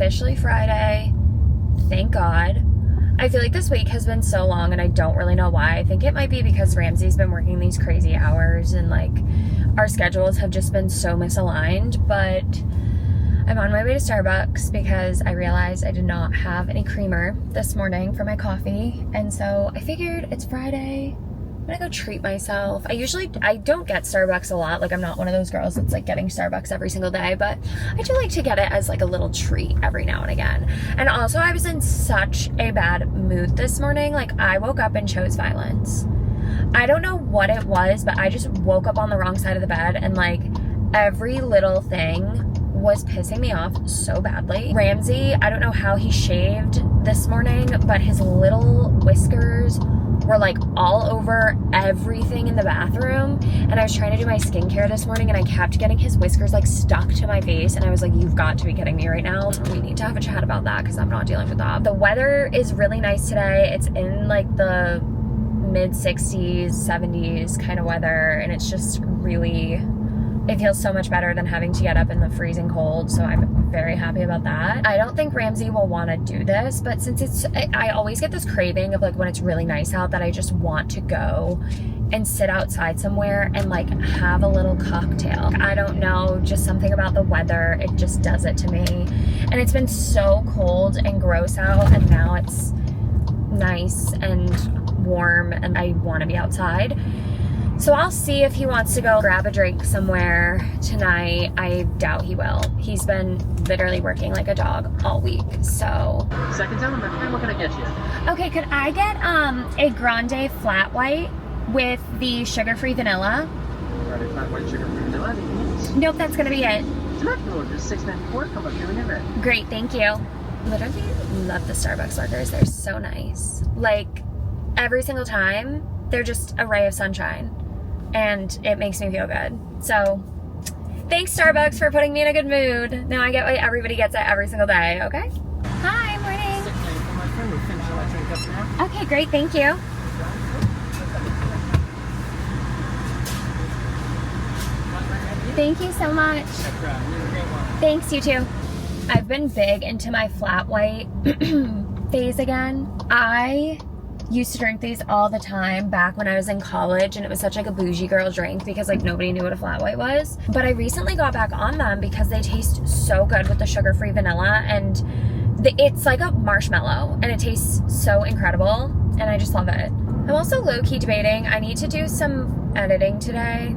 officially Friday. Thank God. I feel like this week has been so long and I don't really know why. I think it might be because Ramsey's been working these crazy hours and like our schedules have just been so misaligned, but I'm on my way to Starbucks because I realized I did not have any creamer this morning for my coffee, and so I figured it's Friday. I'm gonna go treat myself. I don't get Starbucks a lot. Like, I'm not one of those girls that's like getting Starbucks every single day, but I do like to get it as like a little treat every now and again. And also, I was in such a bad mood this morning. Like, I woke up and chose violence. I don't know what it was, but I just woke up on the wrong side of the bed, and like every little thing was pissing me off so badly. Ramsey, I don't know how he shaved this morning, but his little whiskers were like all over everything in the bathroom. And I was trying to do my skincare this morning and I kept getting his whiskers like stuck to my face. And I was like, you've got to be kidding me right now. We need to have a chat about that because I'm not dealing with that. The weather is really nice today. It's in like the mid 60s, 70s kind of weather. And it's just really, it feels so much better than having to get up in the freezing cold, so I'm very happy about that. I don't think Ramsey will want to do this, but since I always get this craving of like when it's really nice out that I just want to go and sit outside somewhere and like have a little cocktail. I don't know, just something about the weather, it just does it to me. And it's been so cold and gross out, and now it's nice and warm and I want to be outside. So I'll see if he wants to go grab a drink somewhere tonight. I doubt he will. He's been literally working like a dog all week, so. Second time, my friend, what can I get you? Okay, could I get a grande flat white with the sugar-free vanilla? Grande flat white sugar-free vanilla, anything else? Nope, that's gonna be it. Direct order, $6.94, come up here when you're ready. Great, thank you. Literally love the Starbucks workers. They're so nice. Like, every single time, they're just a ray of sunshine. And it makes me feel good. So, thanks Starbucks for putting me in a good mood. Now I get why everybody gets it every single day, okay? Hi, morning. $6.94, my friend, we'll finish all that drink up now. Okay, great, thank you. Thank you so much. Thanks, you too. I've been big into my flat white phase again. I used to drink these all the time back when I was in college, and it was such like a bougie girl drink because like nobody knew what a flat white was. But I recently got back on them because they taste so good with the sugar-free vanilla, and it's like a marshmallow and it tastes so incredible and I just love it. I'm also low-key debating, I need to do some editing today.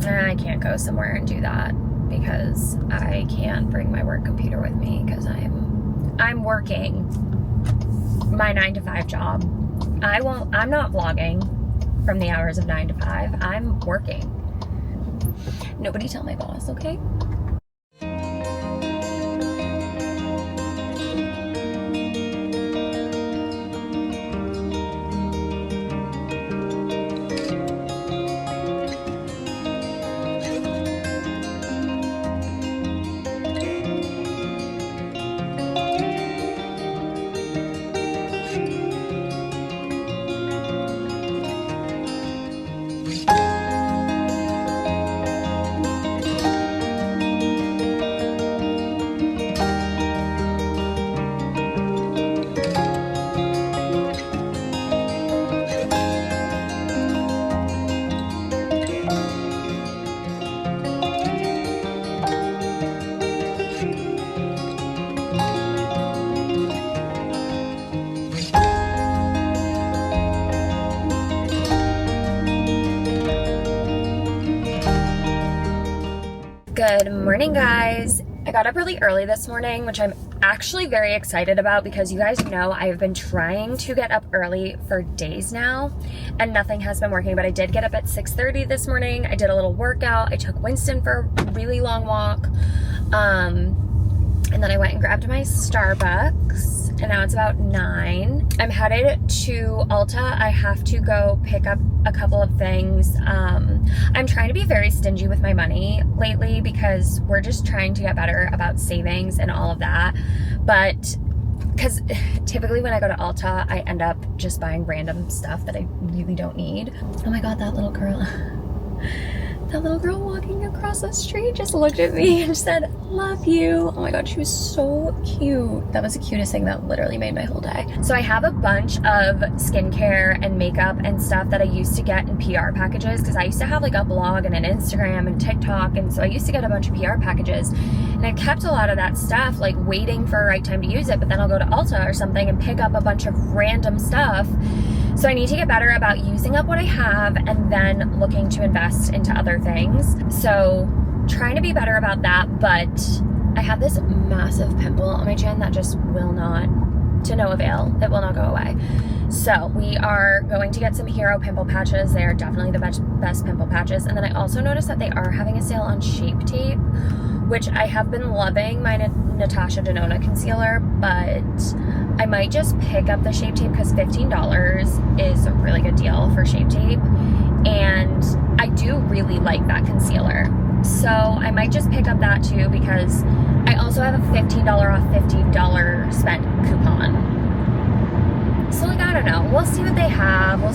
I can't go somewhere and do that because I can't bring my work computer with me because I'm working my 9-to-5 job. I'm not vlogging from the hours of 9 to 5. I'm working. Nobody tell my boss, okay? Good morning, guys. I got up really early this morning, which I'm actually very excited about because you guys know I have been trying to get up early for days now and nothing has been working, but I did get up at 6:30 this morning. I did a little workout. I took Winston for a really long walk. And then I went and grabbed my Starbucks, and now it's about 9. I'm headed to Ulta. I have to go pick up a couple of things. I'm trying to be very stingy with my money lately because we're just trying to get better about savings and all of that. But because typically when I go to Ulta, I end up just buying random stuff that I really don't need. Oh my God, that little girl. That little girl walking across the street just looked at me and said, love you. Oh my god, she was so cute. That was the cutest thing that literally made my whole day. So I have a bunch of skincare and makeup and stuff that I used to get in PR packages, because I used to have like a blog and an Instagram and TikTok, and so I used to get a bunch of PR packages, and I kept a lot of that stuff like waiting for a right time to use it, but then I'll go to Ulta or something and pick up a bunch of random stuff. So I need to get better about using up what I have and then looking to invest into other things. So trying to be better about that, but I have this massive pimple on my chin that just will not, to no avail. It will not go away. So we are going to get some Hero pimple patches. They are definitely the best pimple patches. And then I also noticed that they are having a sale on Shape Tape, which I have been loving my Natasha Denona concealer, but I might just pick up the Shape Tape because $15 is a really good deal for Shape Tape. And I do really like that concealer. So I might just pick up that too, because I also have a $15 off $50 spent coupon. So like, I don't know, we'll see what they have. We'll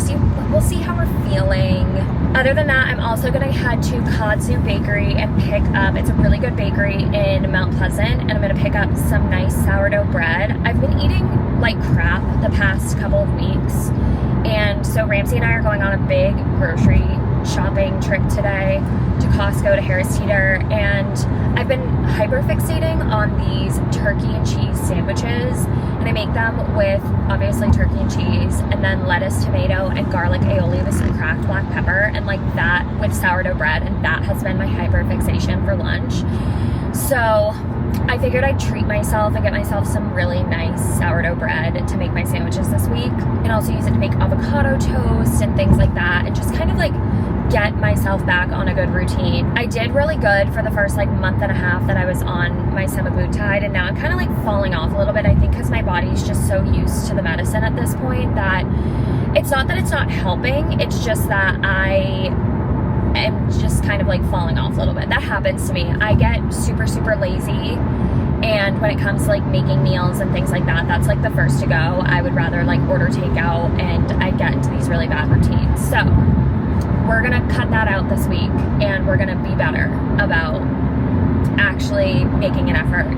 see how we're feeling. Other than that, I'm also gonna head to Kadzu Bakery and pick up, it's a really good bakery in Mount Pleasant, and I'm gonna pick up some nice sourdough bread. I've been eating like crap the past couple of weeks, and so Ramsey and I are going on a big grocery shopping trip today to Costco, to Harris Teeter, and I've been hyper fixating on these turkey and cheese sandwiches, and I make them with obviously turkey and cheese and then lettuce, tomato, and garlic aioli with some cracked black pepper, and like that with sourdough bread, and that has been my hyper fixation for lunch. So I figured I'd treat myself and get myself some really nice sourdough bread to make my sandwiches this week, and also use it to make avocado toast and things like that, and just kind of like get myself back on a good routine. I did really good for the first like month and a half that I was on my semaglutide, and now I'm kind of like falling off a little bit, I think, because my body's just so used to the medicine at this point that it's not that it's not helping, it's just that I am just kind of like falling off a little bit. That happens to me. I get super lazy, and when it comes to like making meals and things like that, that's like the first to go. I would rather like order takeout, and I get into these really bad routines. So we're gonna cut that out this week, and we're gonna be better about actually making an effort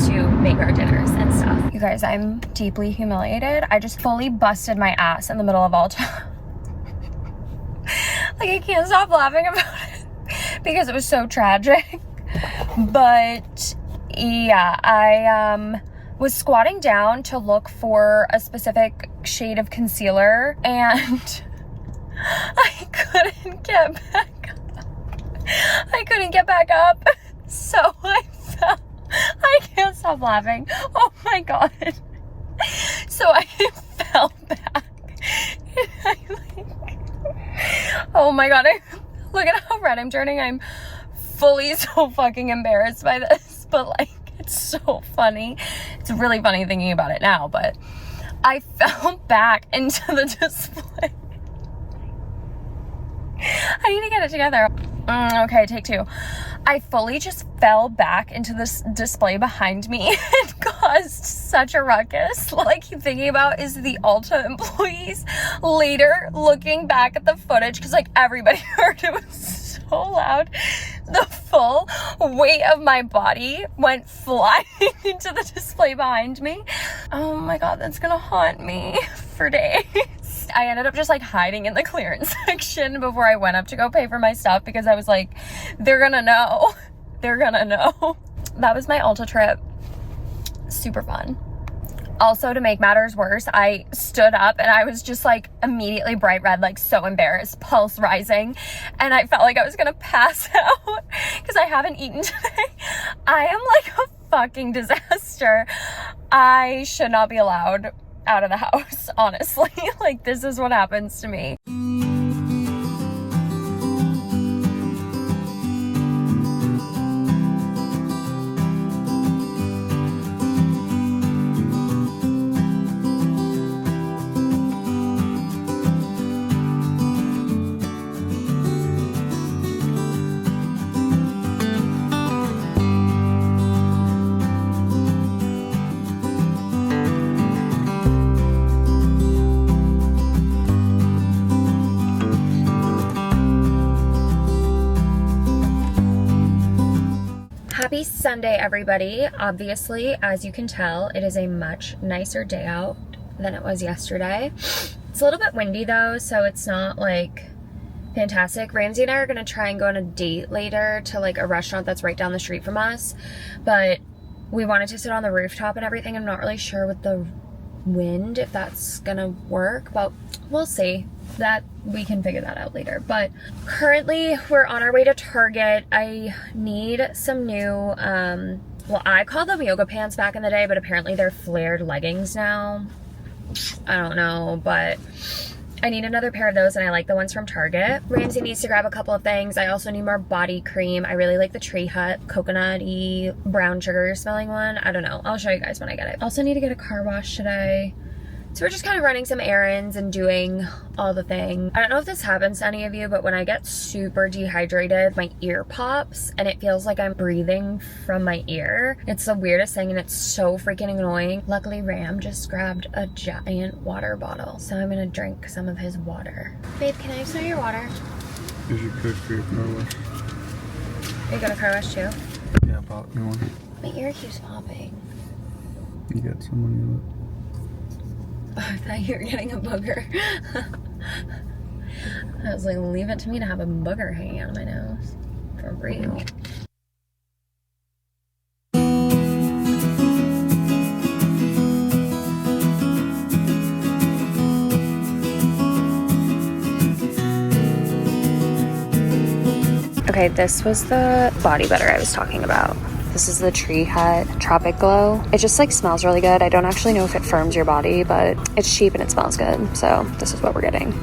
to make our dinners and stuff. You guys, I'm deeply humiliated. I just fully busted my ass in the middle of Ulta. Like, I can't stop laughing about it because it was so tragic. But yeah, I was squatting down to look for a specific shade of concealer, and I couldn't get back up. I couldn't get back up, so I fell. I can't stop laughing. Oh my god. So I fell back. And I oh my god, look at how red I'm turning. I'm fully so fucking embarrassed by this, but like, it's so funny. It's really funny thinking about it now, but I fell back into the display. I need to get it together. Okay, take two. I fully just fell back into this display behind me and caused such a ruckus. All I keep thinking about is the Ulta employees later looking back at the footage, because like everybody heard it was so loud. The full weight of my body went flying into the display behind me. Oh my god, that's gonna haunt me for days. I ended up just like hiding in the clearance section before I went up to go pay for my stuff, because I was like, they're gonna know. They're gonna know. That was my Ulta trip. Super fun. Also, to make matters worse, I stood up and I was just like immediately bright red, like so embarrassed, pulse rising, and I felt like I was gonna pass out because I haven't eaten today. I am like a fucking disaster. I should not be allowed out of the house, honestly. Like, this is what happens to me. Sunday, everybody. Obviously, as you can tell, it is a much nicer day out than it was yesterday. It's a little bit windy though, so it's not like fantastic. Ramsey and I are gonna try and go on a date later to like a restaurant that's right down the street from us, but we wanted to sit on the rooftop and everything. I'm not really sure with the wind if that's gonna work, but we'll see. That we can figure that out later. But currently we're on our way to Target. I need some new well, I called them yoga pants back in the day, but apparently they're flared leggings now. I don't know, but I need another pair of those, and I like the ones from Target. Ramsey needs to grab a couple of things. I also need more body cream. I really like the Tree Hut coconut-y brown sugar smelling one. I don't know. I'll show you guys when I get it. Also need to get a car wash today. So we're just kind of running some errands and doing all the things. I don't know if this happens to any of you, but when I get super dehydrated, my ear pops and it feels like I'm breathing from my ear. It's the weirdest thing and it's so freaking annoying. Luckily, Ram just grabbed a giant water bottle, so I'm gonna drink some of his water. Babe, can I smell your water? Is you good for your car wash? You got a car wash too? Yeah, I bought me one. My ear keeps popping. You got someone you I thought you were getting a booger. I was like, leave it to me to have a booger hanging out of my nose. For real. Okay, this was the body butter I was talking about. This is the Tree Hut Tropic Glow. It just like smells really good. I don't actually know if it firms your body, but it's cheap and it smells good. So this is what we're getting.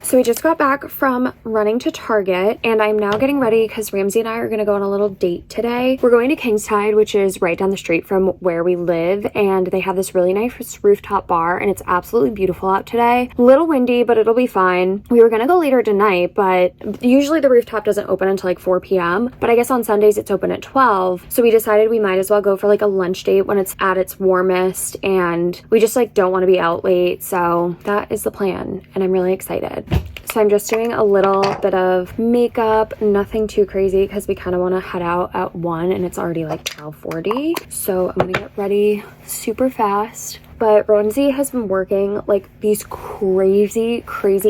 So we just got back from running to Target and I'm now getting ready because Ramsey and I are going to go on a little date today. We're going to Kingstide, which is right down the street from where we live, and they have this really nice rooftop bar and it's absolutely beautiful out today. A little windy, but it'll be fine. We were going to go later tonight, but usually the rooftop doesn't open until like 4 p.m. But I guess on Sundays it's open at 12. So we decided we might as well go for like a lunch date when it's at its warmest, and we just like don't want to be out late. So that is the plan and I'm really excited. So I'm just doing a little bit of makeup, nothing too crazy because we kind of want to head out at 1 and it's already like 12:40. So I'm gonna get ready super fast. But Ramsey has been working like these crazy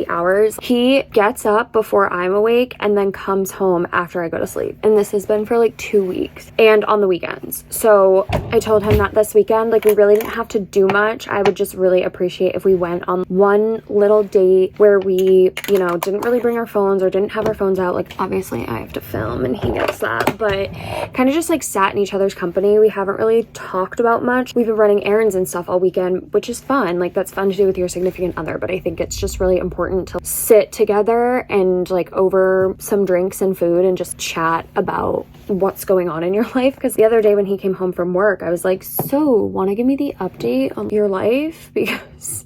hours. He gets up before I'm awake and then comes home after I go to sleep. And this has been for like 2 weeks and on the weekends. So I told him that this weekend, like we really didn't have to do much. I would just really appreciate if we went on one little date where we, you know, didn't really bring our phones or didn't have our phones out. Like obviously I have to film and he gets that, but kind of just like sat in each other's company. We haven't really talked about much. We've been running errands and stuff all weekend, which is fun. Like that's fun to do with your significant other, but I think it's just really important to sit together and like over some drinks and food and just chat about what's going on in your life. Because the other day when he came home from work, I was like, so want to give me the update on your life? Because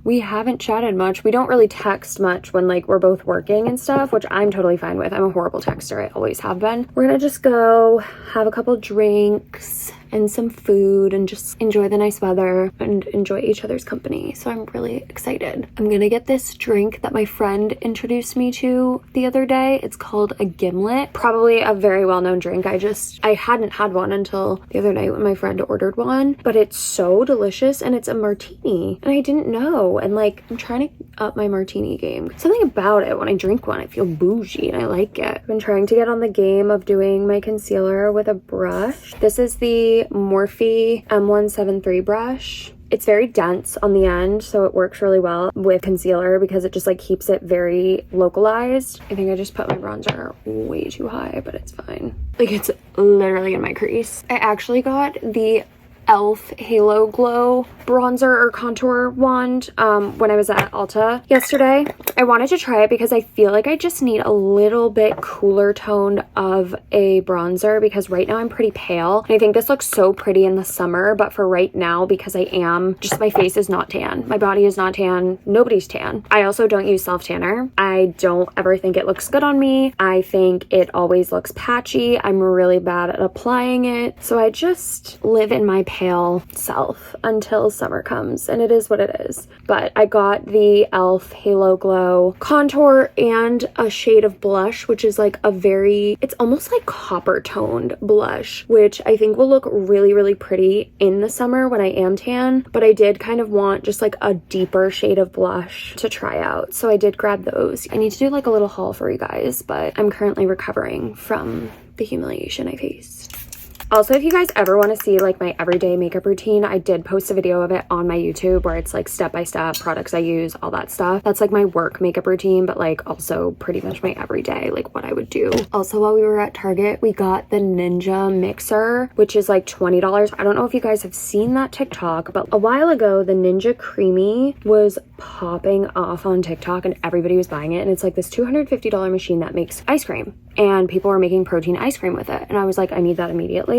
we haven't chatted much. We don't really text much when like we're both working and stuff, which I'm totally fine with. I'm a horrible texter. I always have been. We're gonna just go have a couple drinks and some food and just enjoy the nice weather and enjoy each other's company. So I'm really excited. I'm gonna get this drink that my friend introduced me to the other day. It's called a gimlet, probably a very well-known drink. I hadn't had one until the other night when my friend ordered one, but it's so delicious and it's a martini and I didn't know. And like I'm trying to up my martini game. Something about it, when I drink one I feel bougie and I like it. I've been trying to get on the game of doing my concealer with a brush. This is the Morphe M173 brush. It's very dense on the end, so it works really well with concealer because it just like keeps it very localized. I think I just put my bronzer way too high, but it's fine. Like it's literally in my crease. I actually got the e.l.f. Halo Glow bronzer or contour wand when I was at Ulta yesterday. I wanted to try it because I feel like I just need a little bit cooler toned of a bronzer because right now I'm pretty pale. And I think this looks so pretty in the summer, but for right now, because I am just, my face is not tan. My body is not tan. Nobody's tan. I also don't use self tanner. I don't ever think it looks good on me. I think it always looks patchy. I'm really bad at applying it. So I just live in my pale self until summer comes, and it is what it is. But I got the e.l.f. Halo Glow contour and a shade of blush, which is like it's almost like copper toned blush, which I think will look really, really pretty in the summer when I am tan. But I did kind of want just like a deeper shade of blush to try out, so I did grab those. I need to do like a little haul for you guys, but I'm currently recovering from the humiliation I faced. Also, if you guys ever want to see like my everyday makeup routine, I did post a video of it on my YouTube where it's like step-by-step products I use, all that stuff. That's like my work makeup routine, but like also pretty much my everyday, like what I would do. Also, while we were at Target, we got the Ninja mixer, which is like $20. I don't know if you guys have seen that TikTok, but a while ago, the Ninja Creamy was popping off on TikTok and everybody was buying it. And it's like this $250 machine that makes ice cream, and people were making protein ice cream with it. And I was like, I need that immediately,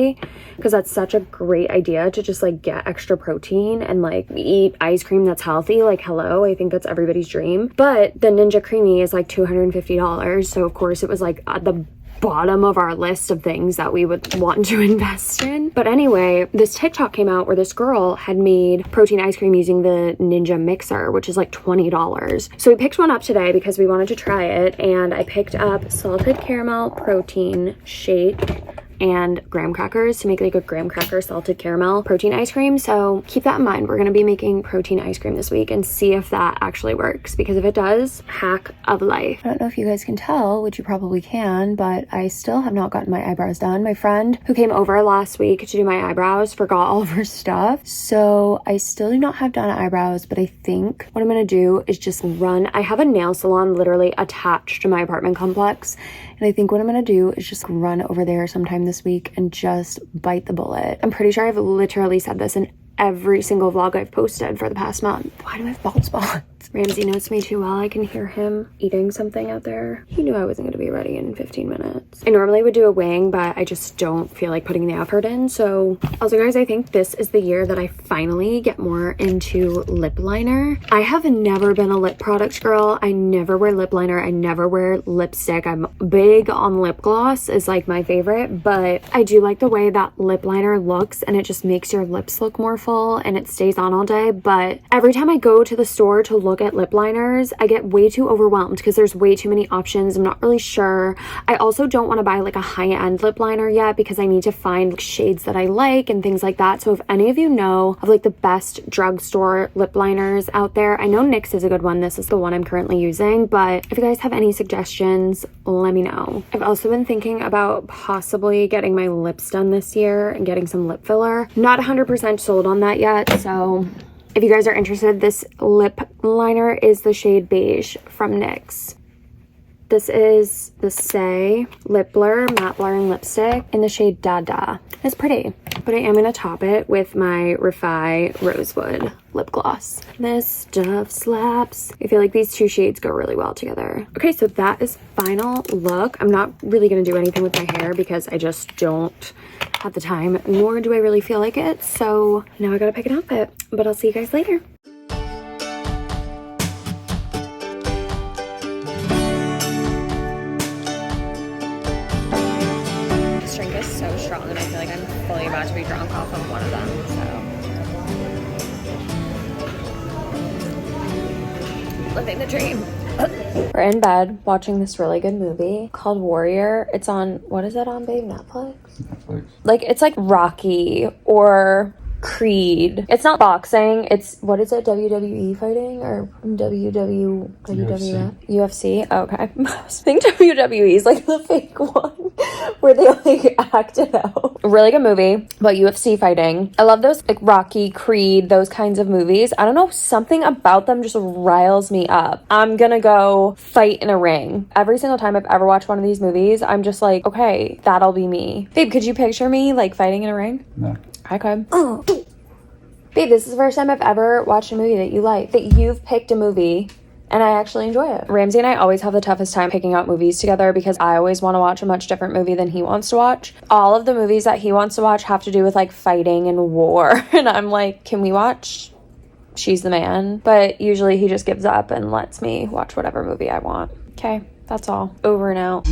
because that's such a great idea to just like get extra protein and like eat ice cream that's healthy. Like, hello, I think that's everybody's dream. But the Ninja Creamy is like $250, so of course it was like at the bottom of our list of things that we would want to invest in. But anyway, this TikTok came out where this girl had made protein ice cream using the Ninja mixer, which is like $20. So we picked one up today because we wanted to try it, and I picked up salted caramel protein shake and graham crackers to make like a graham cracker salted caramel protein ice cream. So keep that in mind. We're going to be making protein ice cream this week and see if that actually works, because if it does, hack of life. I don't know if you guys can tell, which you probably can, but I still have not gotten my eyebrows done. My friend who came over last week to do my eyebrows forgot all of her stuff, so I still do not have done eyebrows. But I think what I'm going to do is just I have a nail salon literally attached to my apartment complex, and I think what I'm going to do is just run over there sometime this week and just bite the bullet. I'm pretty sure I've literally said this in every single vlog I've posted for the past month. Why do I have bald spots? Ramsey knows me too well. I can hear him eating something out there. He knew I wasn't going to be ready in 15 minutes. I normally would do a wing, but I just don't feel like putting the effort in. So also, guys, I think this is the year that I finally get more into lip liner. I have never been a lip product girl. I never wear lip liner. I never wear lipstick. I'm big on lip gloss, is like my favorite, but I do like the way that lip liner looks, and it just makes your lips look more full and it stays on all day. But every time I go to the store to look at lip liners, I get way too overwhelmed because there's way too many options. I'm not really sure. I also don't want to buy like a high-end lip liner yet because I need to find shades that I like and things like that. So if any of you know of like the best drugstore lip liners out there, I know NYX is a good one. This is the one I'm currently using, but if you guys have any suggestions, let me know. I've also been thinking about possibly getting my lips done this year and getting some lip filler. Not 100% sold on that yet, so if you guys are interested, this lip liner is the shade Beige from NYX. This is the Say Lip Blur Matte Blurring Lipstick in the shade Dada. It's pretty, but I am going to top it with my Refi Rosewood lip gloss. This stuff slaps. I feel like these two shades go really well together. Okay, so that is final look. I'm not really going to do anything with my hair because I just don't have the time, nor do I really feel like it. So now I got to pick an outfit, but I'll see you guys later. So strong, and I feel like I'm fully about to be drunk off of one of them, so living the dream. We're in bed watching this really good movie called Warrior. It's on, what is that on, babe? Netflix? Like, it's like Rocky or Creed. It's not boxing. It's, what is it? WWE fighting or WWF? UFC? Oh, okay. I think WWE is like the fake one where they like act it out. Really good movie about UFC fighting. I love those like Rocky, Creed, those kinds of movies. I don't know, something about them just riles me up. I'm gonna go fight in a ring. Every single time I've ever watched one of these movies, I'm just like, okay, that'll be me. Babe, could you picture me like fighting in a ring? No. I could. Oh. Babe, this is the first time I've ever watched a movie that you like, that you've picked a movie and I actually enjoy it. Ramsey and I always have the toughest time picking out movies together because I always want to watch a much different movie than he wants to watch. All of the movies that he wants to watch have to do with like fighting and war. And I'm like, can we watch She's the Man? But usually he just gives up and lets me watch whatever movie I want. Okay, that's all. Over and out.